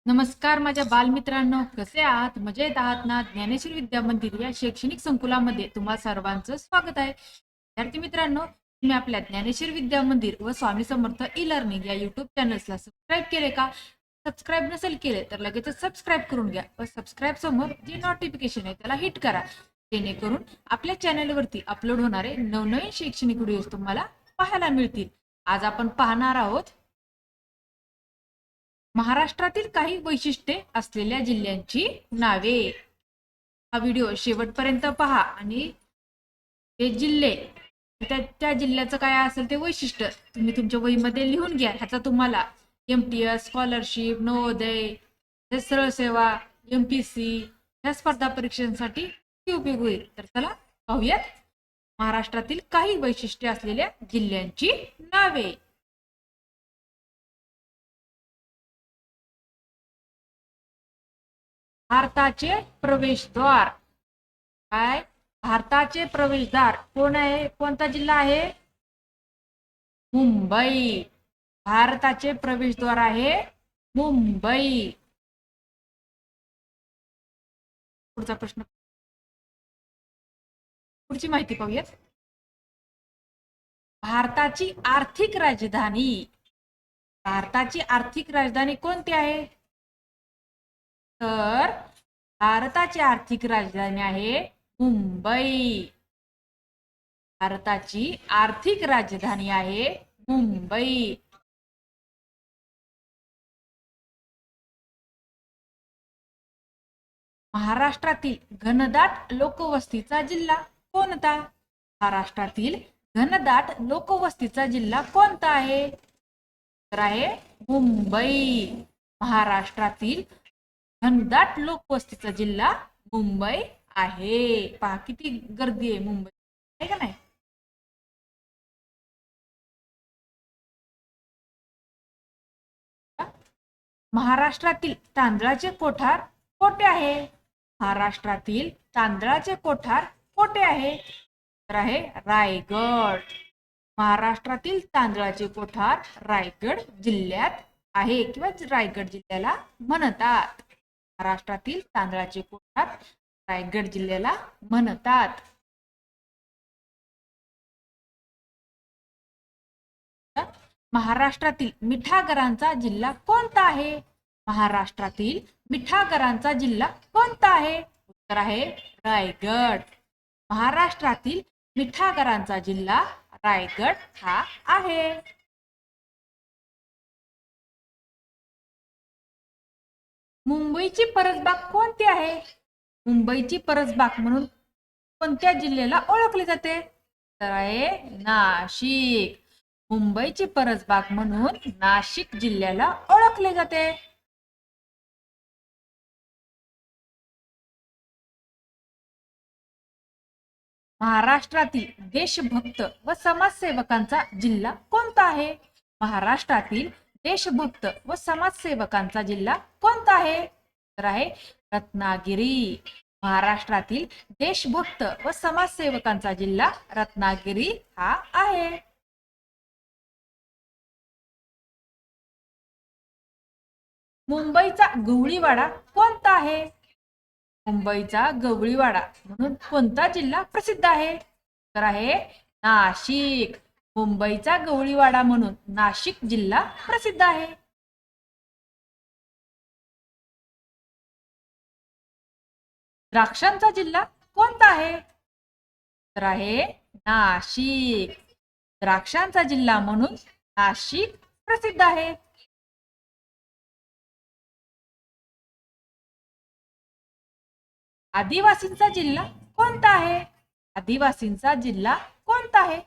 नमस्कार माझ्या बालमित्रांनो, कसे आहात? मजेत आहात ना? ज्ञानेश्वर विद्या मंदिर या शैक्षणिक संकुलामध्ये तुम्हा सर्वांचं स्वागत आहे. विद्यार्थी मित्रांनो, तुम्ही आपल्या ज्ञानेश्वर विद्या मंदिर व स्वामी समर्थ ई लर्निंग या युट्यूब चॅनल्सला सबस्क्राईब केले का? सबस्क्राईब नसेल केले तर लगेच सबस्क्राईब करून घ्या व सबस्क्राईब समोर जे नोटिफिकेशन आहे त्याला हिट करा, जेणेकरून आपल्या चॅनलवरती अपलोड होणारे नवनवीन शैक्षणिक व्हिडिओज तुम्हाला पाहायला मिळतील. आज आपण पाहणार आहोत महाराष्ट्रातील काही वैशिष्ट्ये असलेल्या जिल्ह्यांची नावे. हा व्हिडिओ शेवटपर्यंत पहा आणि ते जिल्हे त्या जिल्ह्याचं काय असेल ते वैशिष्ट्य तुम्ही तुमच्या वहीमध्ये लिहून घ्या. ह्याचा तुम्हाला MTS, स्कॉलरशिप, नवोदय, सरळ सेवा, MPC या स्पर्धा परीक्षांसाठी उपयोग होईल. तर चला पाहूयात महाराष्ट्रातील काही वैशिष्ट्ये असलेल्या जिल्ह्यांची नावे. भारताचे प्रवेशद्वार. काय? भारताचे प्रवेशद्वार कोण आहे? कोणता जिल्हा आहे? मुंबई. भारताचे प्रवेशद्वार आहे मुंबई. पुढचा प्रश्न, पुढची माहिती पाहूयात. भारताची आर्थिक राजधानी. भारताची आर्थिक राजधानी कोणती आहे? तर भारताची आर्थिक राजधानी आहे मुंबई. भारताची आर्थिक राजधानी आहे मुंबई. महाराष्ट्रातील घनदाट लोकवस्तीचा जिल्हा कोणता? महाराष्ट्रातील घनदाट लोकवस्तीचा जिल्हा कोणता आहे? तर आहे मुंबई. महाराष्ट्रातील घनदाट लोकवस्तीचा जिल्हा मुंबई आहे. पहा किती गर्दी आहे मुंबई, आहे का नाही? महाराष्ट्रातील तांदळाचे कोठार कोठे आहे? महाराष्ट्रातील तांदळाचे कोठार कोठे आहे? तर आहे रायगड. महाराष्ट्रातील तांदळाचे कोठार रायगड जिल्ह्यात आहे किंवा रायगड जिल्ह्याला म्हणतात. महाराष्ट्रातील तांदळाचे कोठार रायगड जिल्ह्याला म्हणतात. महाराष्ट्रातील मिठागरांचा जिल्हा कोणता आहे? महाराष्ट्रातील मिठागरांचा जिल्हा कोणता आहे? उत्तर आहे रायगड. महाराष्ट्रातील मिठागरांचा जिल्हा रायगड हा आहे. मुंबईची परसबाग कोणती आहे? मुंबईची परसबाग म्हणून कोणत्या जिल्ह्याला ओळखले जाते? तर आहे नाशिक. मुंबईची परसबाग म्हणून नाशिक जिल्ह्याला ओळखले जाते. महाराष्ट्रातील देशभक्त व समाजसेवकांचा जिल्हा कोणता आहे? महाराष्ट्रातील देशभक्त व समाजसेवकांचा जिल्हा कोणता आहे? तर आहे रत्नागिरी. महाराष्ट्रातील देशभक्त व समाजसेवकांचा जिल्हा रत्नागिरी हा आहे. मुंबईचा गवळीवाडा कोणता आहे? मुंबईचा गवळीवाडा म्हणून कोणता जिल्हा प्रसिद्ध आहे? तर आहे नाशिक. मुंबईचा गवळीवाडा म्हणून नाशिक जिल्हा प्रसिद्ध आहे. द्राक्षांचा जिल्हा कोणता आहे? तर आहे नाशिक. द्राक्षांचा जिल्हा म्हणून नाशिक प्रसिद्ध आहे. आदिवासींचा जिल्हा कोणता आहे? आदिवासींचा जिल्हा कोणता आहे?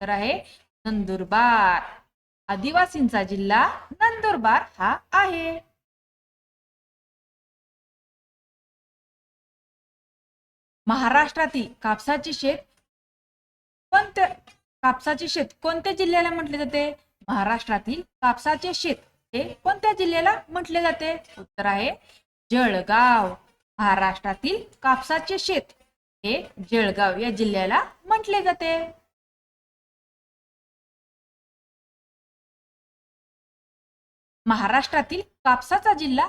तर आहे नंदुरबार. आदिवासींचा जिल्हा नंदुरबार हा आहे. महाराष्ट्रातील कापसाचे शेत कोणत्या जिल्ह्याला म्हटले जाते? महाराष्ट्रातील कापसाचे शेत हे कोणत्या जिल्ह्याला म्हटले जाते? उत्तर आहे जळगाव. महाराष्ट्रातील कापसाचे शेत हे जळगाव या जिल्ह्याला म्हटले जाते. महाराष्ट्रातील कापसाचा जिल्हा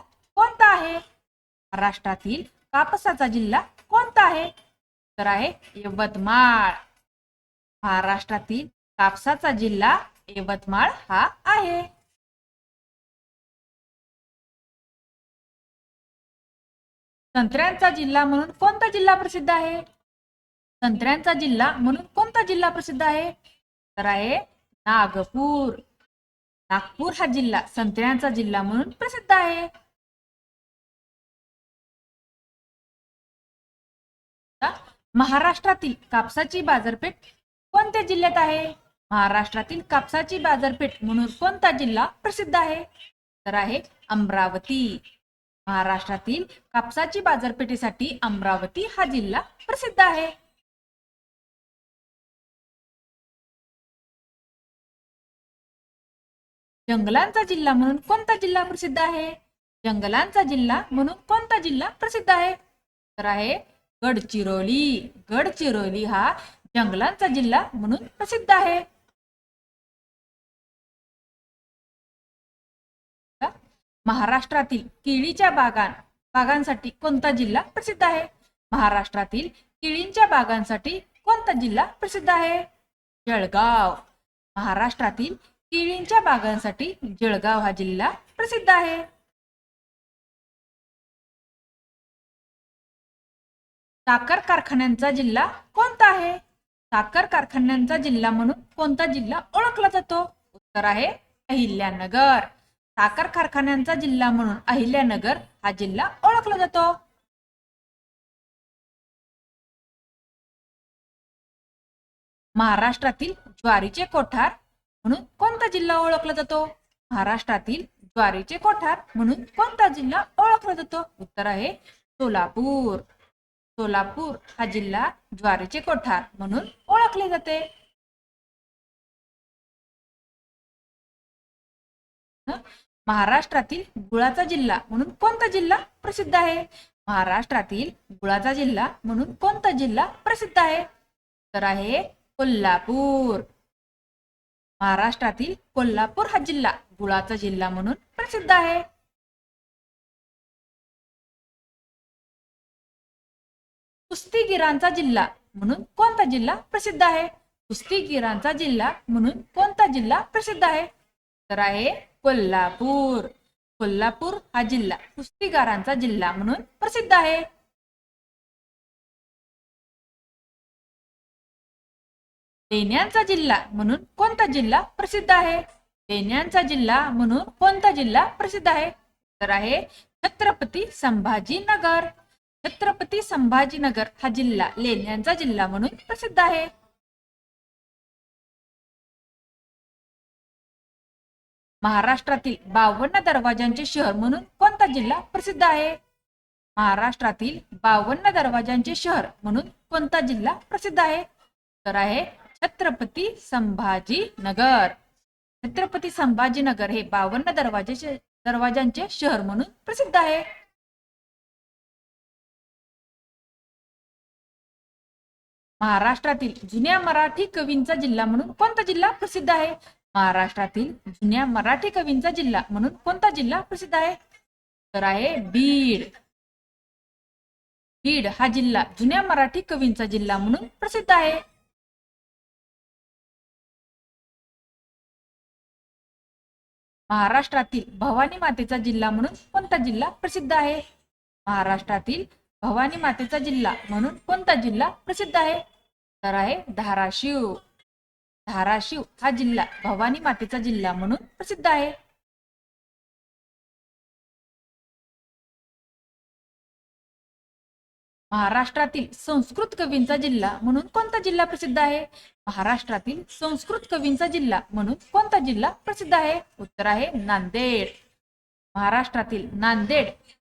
आहे? महाराष्ट्रातील कापसाचा जिल्हा कोणता आहे? तर आहे यवतमाळ. महाराष्ट्रातील कापसाचा जिल्हा यवतमाळ हा आहे. संत्र्यांचा जिल्हा म्हणून कोणता जिल्हा प्रसिद्ध आहे? संत्र्यांचा जिल्हा म्हणून कोणता जिल्हा प्रसिद्ध आहे? तर आहे नागपूर. नागपूर हा जिल्हा संत्र्यांचा जिल्हा म्हणून प्रसिद्ध आहे. महाराष्ट्रातील कापसाची बाजारपेठ कोणत्या जिल्ह्यात आहे? महाराष्ट्रातील कापसाची बाजारपेठ म्हणून कोणता जिल्हा प्रसिद्ध आहे? तर आहे अमरावती. महाराष्ट्रातील कापसाची बाजारपेठेसाठी अमरावती हा जिल्हा प्रसिद्ध आहे. जंगलांचा जिल्हा म्हणून कोणता जिल्हा प्रसिद्ध आहे? जंगलांचा जिल्हा म्हणून कोणता जिल्हा प्रसिद्ध आहे? तर आहे गडचिरोली. गडचिरोली हा जंगलांचा जिल्हा म्हणून प्रसिद्ध आहे. महाराष्ट्रातील केळीच्या बागांसाठी कोणता जिल्हा प्रसिद्ध आहे? महाराष्ट्रातील केळींच्या बागांसाठी कोणता जिल्हा प्रसिद्ध आहे? जळगाव. महाराष्ट्रातील केळींच्या बागांसाठी जळगाव हा जिल्हा प्रसिद्ध आहे. साखर कारखान्यांचा जिल्हा कोणता आहे? साखर कारखान्यांचा जिल्हा म्हणून कोणता जिल्हा ओळखला जातो? उत्तर आहे अहिल्यानगर. साखर कारखान्यांचा जिल्हा म्हणून अहिल्यानगर हा जिल्हा ओळखला जातो. महाराष्ट्रातील ज्वारीचे कोठार म्हणून कोणता जिल्हा ओळखला जातो? महाराष्ट्रातील ज्वारीचे कोठार म्हणून कोणता जिल्हा ओळखला जातो? उत्तर आहे सोलापूर. सोलापूर हा जिल्हा ज्वारीचे कोठार म्हणून ओळखले जाते. महाराष्ट्रातील गुळाचा जिल्हा म्हणून कोणता जिल्हा प्रसिद्ध आहे? महाराष्ट्रातील गुळाचा जिल्हा म्हणून कोणता जिल्हा प्रसिद्ध आहे? तर आहे कोल्हापूर. महाराष्ट्रातील कोल्हापूर हा जिल्हा गुळाचा जिल्हा म्हणून प्रसिद्ध आहे. कुस्तीगीरांचा जिल्हा म्हणून कोणता जिल्हा प्रसिद्ध आहे? कुस्तीगीरांचा जिल्हा म्हणून कोणता जिल्हा प्रसिद्ध आहे? तर आहे कोल्हापूर. कोल्हापूर हा जिल्हा कुस्तीगीरांचा जिल्हा म्हणून प्रसिद्ध आहे. लेण्यांचा जिल्हा म्हणून कोणता जिल्हा प्रसिद्ध आहे? लेण्यांचा जिल्हा म्हणून कोणता जिल्हा प्रसिद्ध आहे? तर आहे छत्रपती संभाजीनगर. छत्रपती संभाजीनगर हा जिल्हा लेण्यांचा जिल्हा म्हणून प्रसिद्ध आहे. महाराष्ट्रातील 52 दरवाजांचे शहर म्हणून कोणता जिल्हा प्रसिद्ध आहे? महाराष्ट्रातील 52 दरवाजांचे शहर म्हणून कोणता जिल्हा प्रसिद्ध आहे? तर आहे छत्रपती संभाजीनगर. छत्रपती संभाजीनगर हे 52 दरवाजांचे शहर म्हणून प्रसिद्ध आहे. महाराष्ट्रातील जुन्या मराठी कवींचा जिल्हा म्हणून कोणता जिल्हा प्रसिद्ध आहे? महाराष्ट्रातील जुन्या मराठी कवींचा जिल्हा म्हणून कोणता जिल्हा प्रसिद्ध आहे? तर आहे बीड. बीड हा जिल्हा जुन्या मराठी कवींचा जिल्हा म्हणून प्रसिद्ध आहे. महाराष्ट्रातील भवानी मातेचा जिल्हा म्हणून कोणता जिल्हा प्रसिद्ध आहे? महाराष्ट्रातील भवानी मातेचा जिल्हा म्हणून कोणता जिल्हा प्रसिद्ध आहे? तर आहे धाराशिव. धाराशिव हा जिल्हा भवानी मातेचा जिल्हा म्हणून प्रसिद्ध आहे. महाराष्ट्रातील संस्कृत कवींचा जिल्हा म्हणून कोणता जिल्हा प्रसिद्ध आहे? महाराष्ट्रातील संस्कृत कवींचा जिल्हा म्हणून कोणता जिल्हा प्रसिद्ध आहे? उत्तर आहे नांदेड. महाराष्ट्रातील नांदेड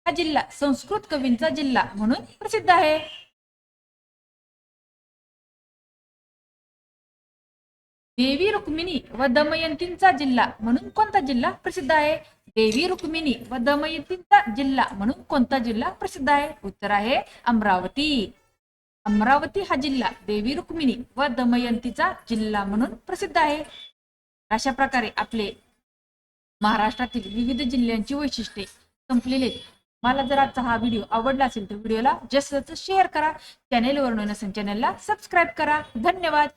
हा जिल्हा संस्कृत कवींचा जिल्हा म्हणून प्रसिद्ध आहे. देवी रुक्मिणी व दमयंतींचा जिल्हा म्हणून कोणता जिल्हा प्रसिद्ध आहे? देवी रुक्मिणी व दमयंतींचा जिल्हा म्हणून कोणता जिल्हा प्रसिद्ध आहे? उत्तर आहे अमरावती. अमरावती हा जिल्हा देवी रुक्मिणी व दमयंतीचा जिल्हा म्हणून प्रसिद्ध आहे. अशा प्रकारे आपले महाराष्ट्रातील विविध जिल्ह्यांची वैशिष्ट्ये संपलेले. मला जर आजचा हा व्हिडिओ आवडला असेल तर व्हिडिओला जास्त जास्त शेअर करा. चॅनेलवर नसेल चॅनेलला सबस्क्राईब करा. धन्यवाद.